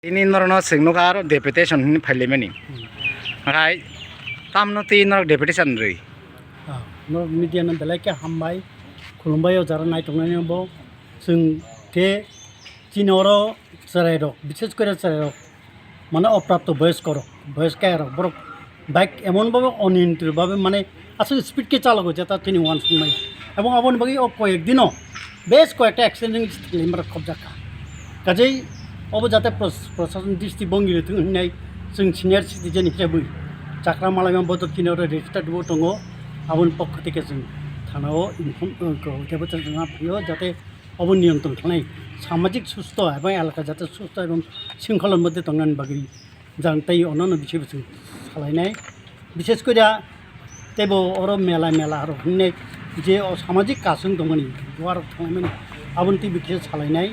Ini norno singno karo deputation ni parliament ni. Hai tamno ti nor deputation rei. No media nan dalai ke hambai khulumbai o jara nai tongnai bo sing te chinoro sarai ro বিশেষ করে sarai ro মানে অপ্রাপ্ত বয়স্ক আর বড় bike এমন ভাবে অনিয়ন্ত্রিত ভাবে মানে আসলে স্পিড কে চালক হচ্ছে তা তিনি ওয়ান সময় এবং আপন বাকি কয়েকদিনও বেশ কয়েকটা অ্যাক্সিডেন্ট লিমার খবজাকা কাজেই अब जाते प्रशासन दृष्टिभंगी होनाय जों सिनियर सिटिजेन हिसाबै चाक्रा मालायाव बद किनाव रेजिस्टार्ड दङ आबोनि पक्ष থেকে जों थानाव इनफर्म जोंहा फैयो जाते अब नियंत्रण थानाय सामाजिक सुस्थ एबं एलाका जाते सुस्थ एबं शृंखलार मध्य थांनानै बागै जानताय अन्यान्य বিষয়बो जों सालायनाय বিশেষ করে तेबो अर मेला आरो होननाय जे सामाजिक काजों दंमोन गुवार थांनाय आबोनि ती बिखौ सालायनाय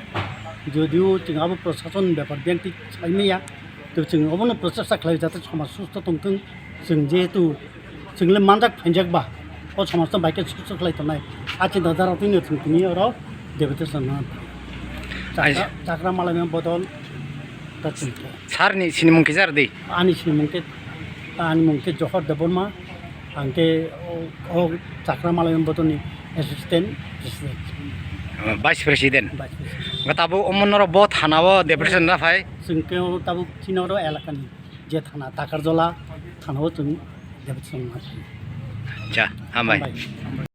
যদিও जोंहाबो प्रशासन बेफार बेंकि सालायनाया तो जों अबनो प्रसेसा खालाय जाते समाज सुस्थ दंथों जों जेहेतु जोंले मानजाक फाइनजाकबा अ समाजनि बाइके सुस्थ खालायथनाय आथि दादारावनो थुंनि अर डेपुटेसन चाक्रा मालायनि बदल ताचिनके सारनि सिनिमुंखि जार दै आनि मुंखे जहर देबरमा आंके ओ चाक्रा मालायनि बदलनि assistant president Vice President. Gatabu omonoro bot hanawo deputation na phai. Singkeo tabu chinoro elakani je thana takarjola thanawo chung deputation. Ja, hambai.